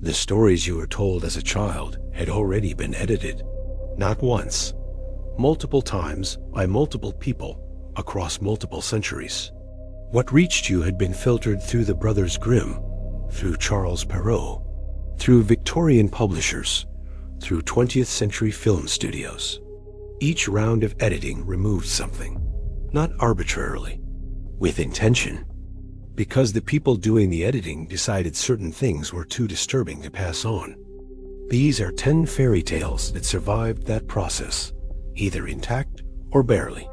The stories you were told as a child had already been edited, not once, multiple times by multiple people across multiple centuries. What reached you had been filtered through the Brothers Grimm, through Charles Perrault, through Victorian publishers, through 20th century film studios. Each round of editing removed something, not arbitrarily, with intention, because the people doing the editing decided certain things were too disturbing to pass on. These are 10 fairy tales that survived that process, either intact or barely.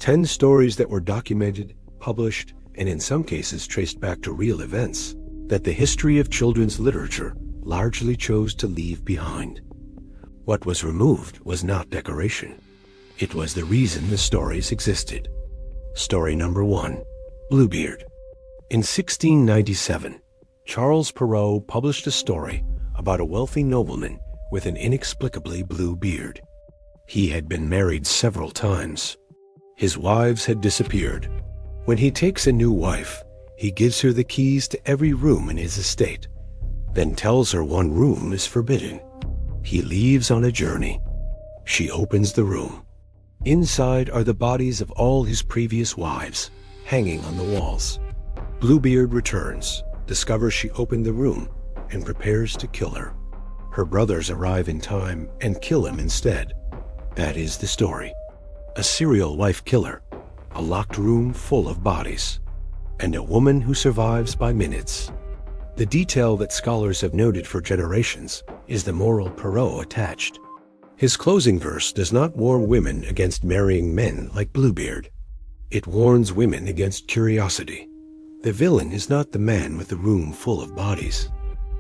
10 stories that were documented, published, and in some cases traced back to real events that the history of children's literature largely chose to leave behind. What was removed was not decoration. It was the reason the stories existed. Story number 1, Bluebeard. In 1697, Charles Perrault published a story about a wealthy nobleman with an inexplicably blue beard. He had been married several times. His wives had disappeared. When he takes a new wife, he gives her the keys to every room in his estate, then tells her one room is forbidden. He leaves on a journey. She opens the room. Inside are the bodies of all his previous wives, hanging on the walls. Bluebeard returns, discovers she opened the room, and prepares to kill her. Her brothers arrive in time and kill him instead. That is the story. A serial wife killer, a locked room full of bodies, and a woman who survives by minutes. The detail that scholars have noted for generations is the moral Perrault attached. His closing verse does not warn women against marrying men like Bluebeard. It warns women against curiosity. The villain is not the man with the room full of bodies.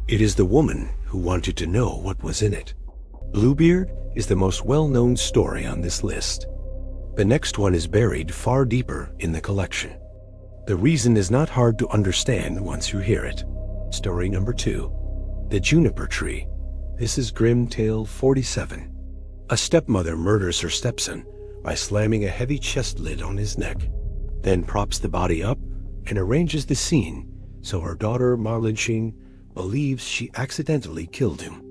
It is the woman who wanted to know what was in it. Bluebeard is the most well-known story on this list. The next one is buried far deeper in the collection. The reason is not hard to understand once you hear it. Story number 2, The Juniper Tree. This is Grimm Tale 47. A stepmother murders her stepson by slamming a heavy chest lid on his neck, then props the body up and arranges the scene so her daughter Marlinsheen believes she accidentally killed him.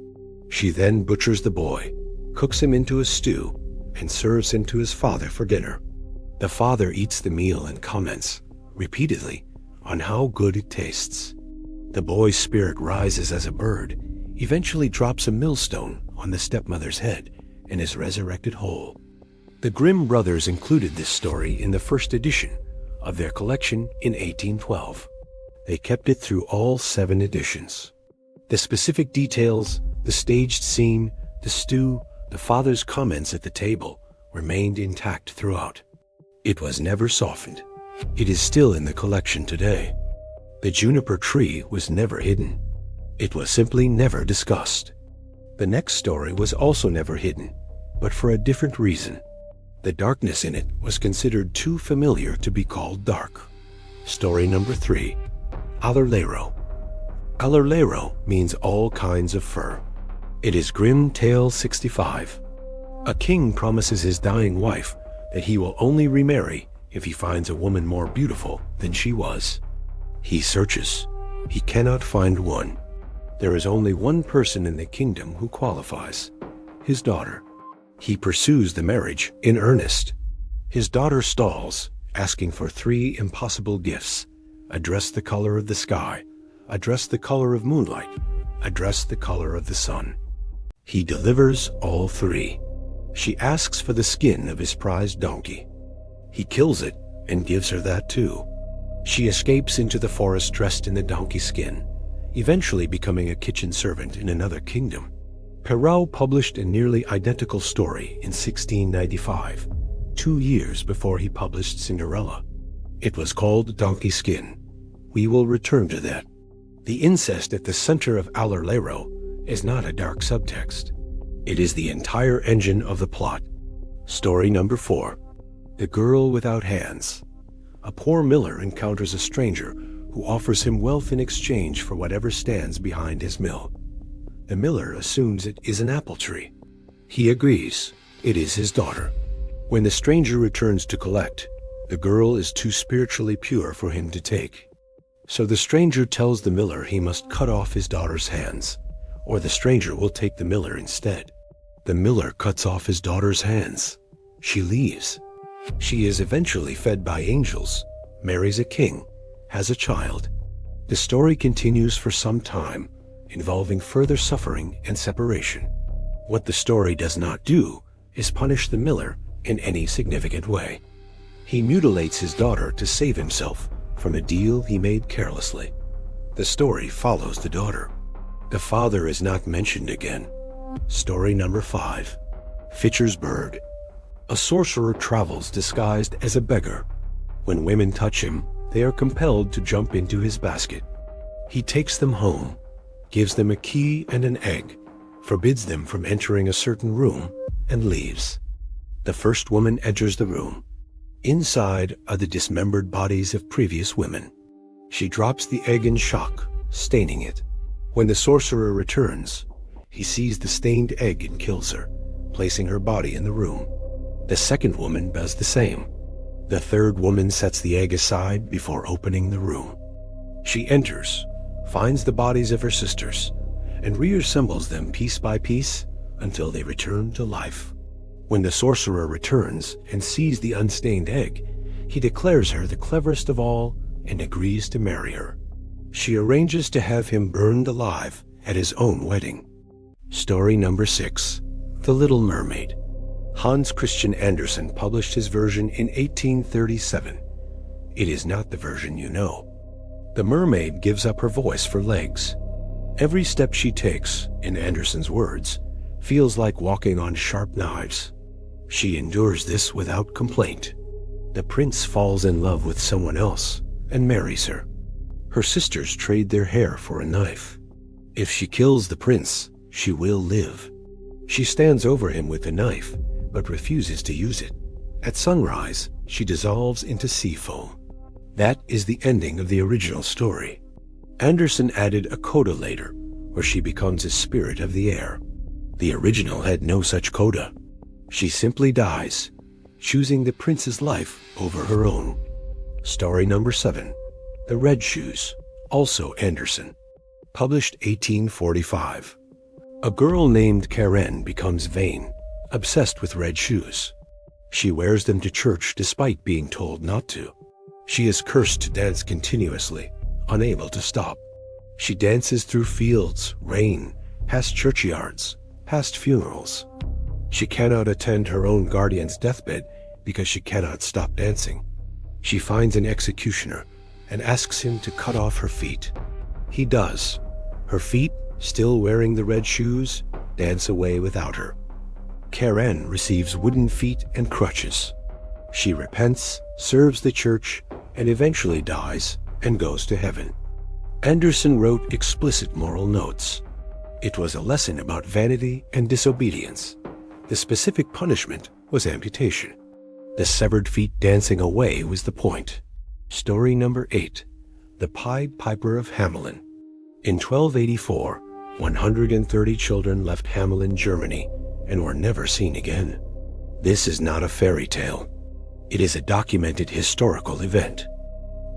She then butchers the boy, cooks him into a stew, and serves him to his father for dinner. The father eats the meal and comments, repeatedly, on how good it tastes. The boy's spirit rises as a bird, eventually drops a millstone on the stepmother's head, and is resurrected whole. The Grimm brothers included this story in the first edition of their collection in 1812. They kept it through all 7 editions. The specific details, the staged scene, the stew, the father's comments at the table remained intact throughout. It was never softened. It is still in the collection today. The Juniper Tree was never hidden. It was simply never discussed. The next story was also never hidden, but for a different reason. The darkness in it was considered too familiar to be called dark. Story number 3, Allerleirauh. Allerleirauh means all kinds of fur. It is Grimm Tale 65. A king promises his dying wife that he will only remarry if he finds a woman more beautiful than she was. He searches. He cannot find one. There is only one person in the kingdom who qualifies, his daughter. He pursues the marriage in earnest. His daughter stalls, asking for 3 impossible gifts: a dress the color of the sky, a dress the color of moonlight, a dress the color of the sun. He delivers all 3. She asks for the skin of his prized donkey. He kills it and gives her that too. She escapes into the forest dressed in the donkey skin, eventually becoming a kitchen servant in another kingdom. Perrault published a nearly identical story in 1695, 2 years before he published Cinderella. It was called Donkeyskin. We will return to that. The incest at the center of Allerleirauh is not a dark subtext. It is the entire engine of the plot. Story number 4, The Girl Without Hands. A poor miller encounters a stranger who offers him wealth in exchange for whatever stands behind his mill. The miller assumes it is an apple tree. He agrees. It is his daughter. When the stranger returns to collect, the girl is too spiritually pure for him to take. So the stranger tells the miller he must cut off his daughter's hands, or the stranger will take the miller instead. The miller cuts off his daughter's hands. She leaves. She is eventually fed by angels, marries a king, has a child. The story continues for some time, involving further suffering and separation. What the story does not do is punish the miller in any significant way. He mutilates his daughter to save himself from a deal he made carelessly. The story follows the daughter. The father is not mentioned again. Story number 5. Fitcher's Bird. A sorcerer travels disguised as a beggar. When women touch him, they are compelled to jump into his basket. He takes them home, gives them a key and an egg, forbids them from entering a certain room, and leaves. The first woman enters the room. Inside are the dismembered bodies of previous women. She drops the egg in shock, staining it. When the sorcerer returns, he sees the stained egg and kills her, placing her body in the room. The second woman does the same. The third woman sets the egg aside before opening the room. She enters, finds the bodies of her sisters, and reassembles them piece by piece until they return to life. When the sorcerer returns and sees the unstained egg, he declares her the cleverest of all and agrees to marry her. She arranges to have him burned alive at his own wedding. Story number 6. The Little Mermaid. Hans Christian Andersen published his version in 1837. It is not the version you know. The mermaid gives up her voice for legs. Every step she takes, in Andersen's words, feels like walking on sharp knives. She endures this without complaint. The prince falls in love with someone else and marries her. Her sisters trade their hair for a knife. If she kills the prince, she will live. She stands over him with the knife, but refuses to use it. At sunrise, she dissolves into sea foam. That is the ending of the original story. Andersen added a coda later, where she becomes a spirit of the air. The original had no such coda. She simply dies, choosing the prince's life over her own. Story number 7. The Red Shoes, also Andersen. Published 1845. A girl named Karen becomes vain, obsessed with red shoes. She wears them to church despite being told not to. She is cursed to dance continuously, unable to stop. She dances through fields, rain, past churchyards, past funerals. She cannot attend her own guardian's deathbed because she cannot stop dancing. She finds an executioner and asks him to cut off her feet. He does. Her feet, still wearing the red shoes, dance away without her. Karen receives wooden feet and crutches. She repents, serves the church, and eventually dies and goes to heaven. Andersen wrote explicit moral notes. It was a lesson about vanity and disobedience. The specific punishment was amputation. The severed feet dancing away was the point. Story number 8. The Pied Piper of Hamelin. In 1284, 130 children left Hamelin, Germany, and were never seen again. This is not a fairy tale. It is a documented historical event.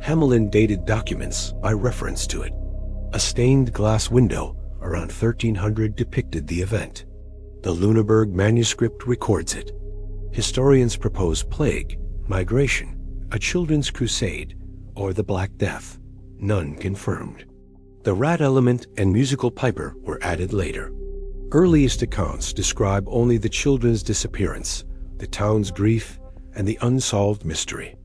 Hamelin dated documents by reference to it. A stained glass window around 1300 depicted the event. The Lüneburg manuscript records it. Historians propose plague, migration, a children's crusade, or the Black Death. None confirmed. The rat element and musical piper were added later. Earliest accounts describe only the children's disappearance, the town's grief, and the unsolved mystery.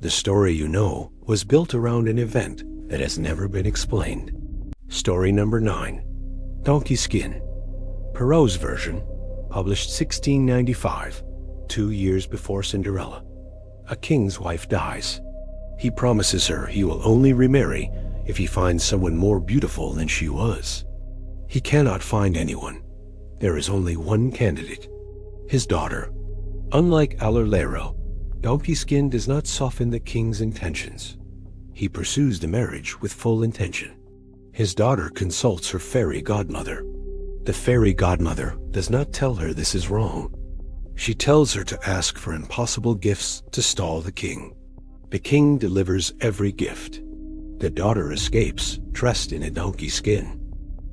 The story you know was built around an event that has never been explained. Story number 9. Donkeyskin. Perrault's version, published 1695, 2 years before Cinderella. A king's wife dies. He promises her he will only remarry if he finds someone more beautiful than she was. He cannot find anyone. There is only one candidate, his daughter. Unlike Allerleirauh, Donkeyskin does not soften the king's intentions. He pursues the marriage with full intention. His daughter consults her fairy godmother. The fairy godmother does not tell her this is wrong. She tells her to ask for impossible gifts to stall the king. The king delivers every gift. The daughter escapes, dressed in a donkey skin.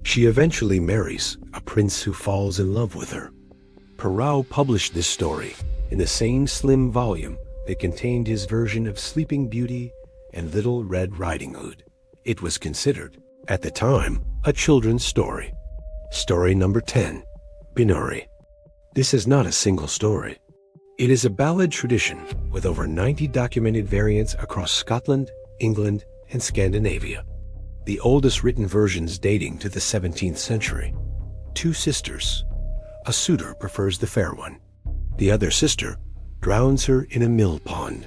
She eventually marries a prince who falls in love with her. Perrault published this story in the same slim volume that contained his version of Sleeping Beauty and Little Red Riding Hood. It was considered, at the time, a children's story. Story number 10, Binnorie. This is not a single story. It is a ballad tradition with over 90 documented variants across Scotland, England, and Scandinavia. The oldest written versions dating to the 17th century. Two sisters. A suitor prefers the fair one. The other sister drowns her in a mill pond.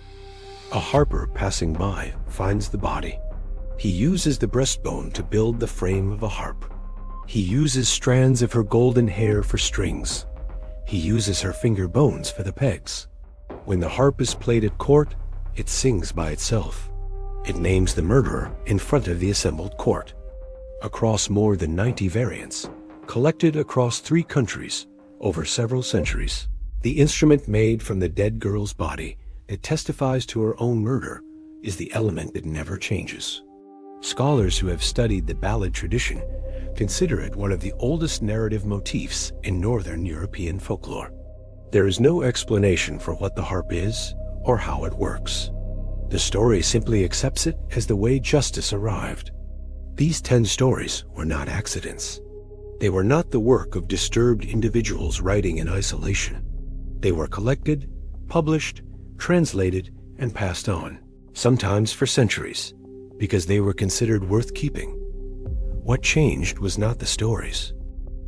A harper passing by finds the body. He uses the breastbone to build the frame of a harp. He uses strands of her golden hair for strings. He uses her finger bones for the pegs. When the harp is played at court, it sings by itself. It names the murderer in front of the assembled court. Across more than 90 variants, collected across 3 countries over several centuries, the instrument made from the dead girl's body that testifies to her own murder is the element that never changes. Scholars who have studied the ballad tradition consider it one of the oldest narrative motifs in Northern European folklore. There is no explanation for what the harp is or how it works. The story simply accepts it as the way justice arrived. These 10 stories were not accidents. They were not the work of disturbed individuals writing in isolation. They were collected, published, translated, and passed on, sometimes for centuries, because they were considered worth keeping. What changed was not the stories.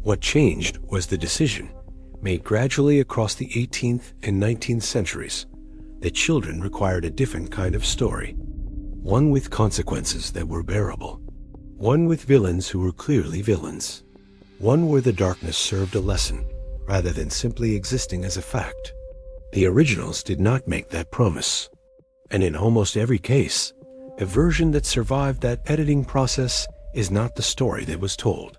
What changed was the decision, made gradually across the 18th and 19th centuries, that children required a different kind of story, one with consequences that were bearable, one with villains who were clearly villains, one where the darkness served a lesson rather than simply existing as a fact. The originals did not make that promise, and in almost every case, the version that survived that editing process is not the story that was told.